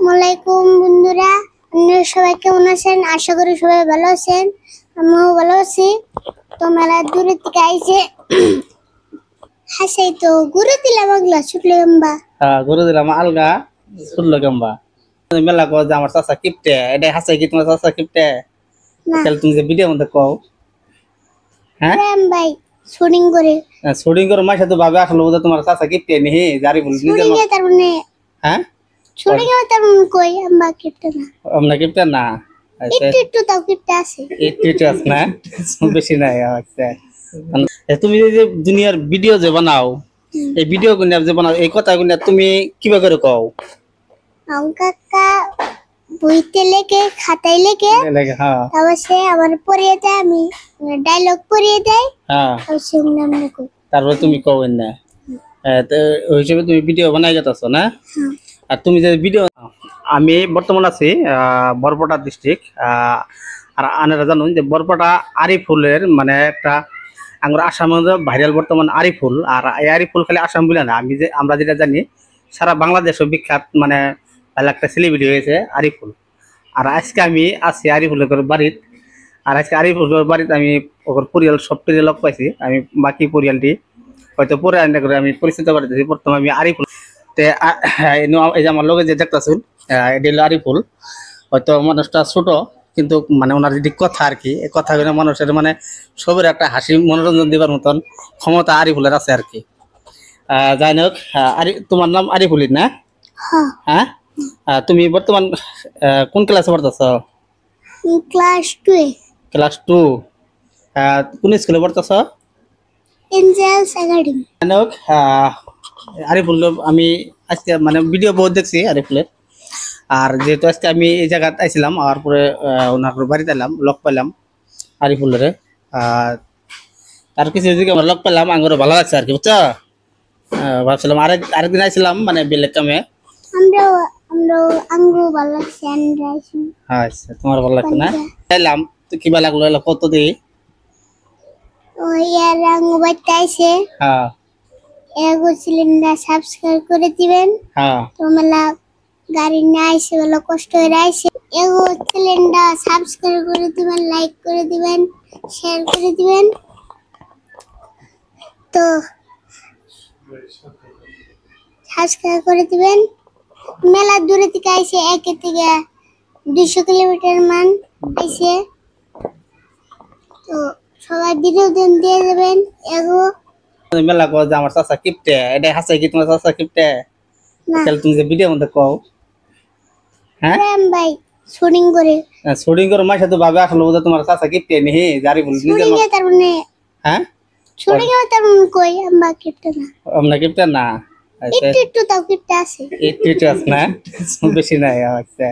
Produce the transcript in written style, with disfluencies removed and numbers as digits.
আসসালামাইকুম বন্ধুরা, আপনারা সবাই কেমন আছেন? আশা করি সবাই ভালো আছেন। আমিও ভালো আছি। তো মেলা দূরে থেকে আইছে হাসাই তো ঘুরে দিলাম আগলা ছুটলে গম্বা। ঘুরে দিলাম আলগা শুনলো গম্বা। মেলা কো যে আমার চাচা কিপটে এটা হাসাই কি তোমার চাচা কিপটে? তাহলে তুমি যে ভিডিও মধ্যে কও হ্যাঁ প্রেম ভাই শুটিং করে শুটিং করে মাসে তো ভাবে আসলে ওদের তোমার চাচা কিপটে নি জারি বল নিজে শুটিং এ তার মানে হ্যাঁ শুটিং এ তার মানে কই আম্বা কিপটে না, আমরা কিপটে না একটু একটু তাও কিপটে আছে, একটু আছে না বেশি নাই আচ্ছা। তুমি যে দুনিয়ার ভিডিও যে বানাও এই ভিডিও গুলো যে বানাও এই কথা গুলো তুমি কিভাবে করে কও? কাকা বইতে লেখে খাতায় লেখে তারপর সে আবার পড়িয়ে দেয়, আমি ডায়লগ পড়িয়ে দেয় তারপরে তুমি কও না। তো ওই হিসেবে তুমি ভিডিও বানাই যেতেছো না? আর তুমি যে ভিডিও আমি বর্তমান আছি বরপেটা ডিস্ট্রিক্ট। আর আনারা জানুন যে বরপেটা আরিফুলের মানে একটা আমার আসামের ভাইরাল বর্তমান আরিফুল। আর এই আরিফুল খালি আসাম বলে না, আমি যে আমরা যেটা জানি সারা বাংলাদেশও বিখ্যাত মানে একটা সেলিব্রিটি হয়েছে আরিফুল। আর আজকে আমি আছি আরিফুলের বাড়ির। আর আজকে আরিফুলের বাড়িতে আমি ওর পরিয়াল সবটি লগ পাইছি। আমি বাকি পরিয়ালটি হয়তো পরে আনতে করে আমি পরিচিত করে দিয়েছি। প্রথমে আমি আরিফুল এই যে আমার লগে যে দেখতেছুন এটি হলো আরিফুল। হয়তো মানুষটা ছোট কিন্তু মানে ওনার যদি কথা আর কি এই কথাগুলো মানুষের মানে সবের একটা হাসি মনোরঞ্জন দেবার মতন ক্ষমতা আরিফুলের আছে আর কি। যাই হোক, তোমার নাম আরিফুলি না? হ্যাঁ, তুমি বর্তমান কোন ক্লাসে পড়তেছ? Class 2 class 2। কোন স্কুলে পড়তেছ? Angeles academy. যাই হোক, আরিফুল আমি আজকে মানে ভিডিও বহুত দেখছি আরিফুলের। আর যেহেতু আজকে আমি এই জায়গাতে আইছিলাম আর পরে ওনার বাড়িতে এলাম লগ পাইলাম আরিফুলের। আর কিছু দিকে আমরা লগ পেলাম আঙ্গুর ভালো লাগছে আর কি বুঝছো। ভাবছিলাম আরেকদিন আইছিলাম মানে বেলেগ কামে। আচ্ছা, তোমার ভালো লাগছে না? এলাম তো কিবা লাগলো এলো কত দিই এগো সিলিন্ডার সাবস্ক্রাইব করে দিবেন। তো মেলা গাড়ি নিয়ে আইসে বলে কষ্ট হয়ে আইসে, এগো সিলিন্ডার সাবস্ক্রাইব করে দিবেন, লাইক করে দিবেন, শেয়ার করে দিবেন। তো সাবস্ক্রাইব করে দিবেন। মেলা দূরে থেকে আইসে, 1 থেকে 200 কিলোমিটার মান আইসে। তো সবাই ভিডিও দিয়ে দেবেন। এগো মেলা কো যে আমার চাচা কিপটে এটা হাসাই কি তোমার চাচা কিপটে? তাহলে তুমি যে ভিডিও মধ্যে কও হ্যাঁ প্রেম ভাই শুটিং করে শুটিং করে মাসে তো ভাবে আসলে ওদের তোমার চাচা কিপটে নি জারি বল নিজে শুটিং এ তার মানে হ্যাঁ শুটিং এ তার মানে কই আম্বা কিপটে না, আমরা কিপটে না একটু একটু তাও কিপটে আছে, একটু আছে না বেশি নাই আচ্ছা।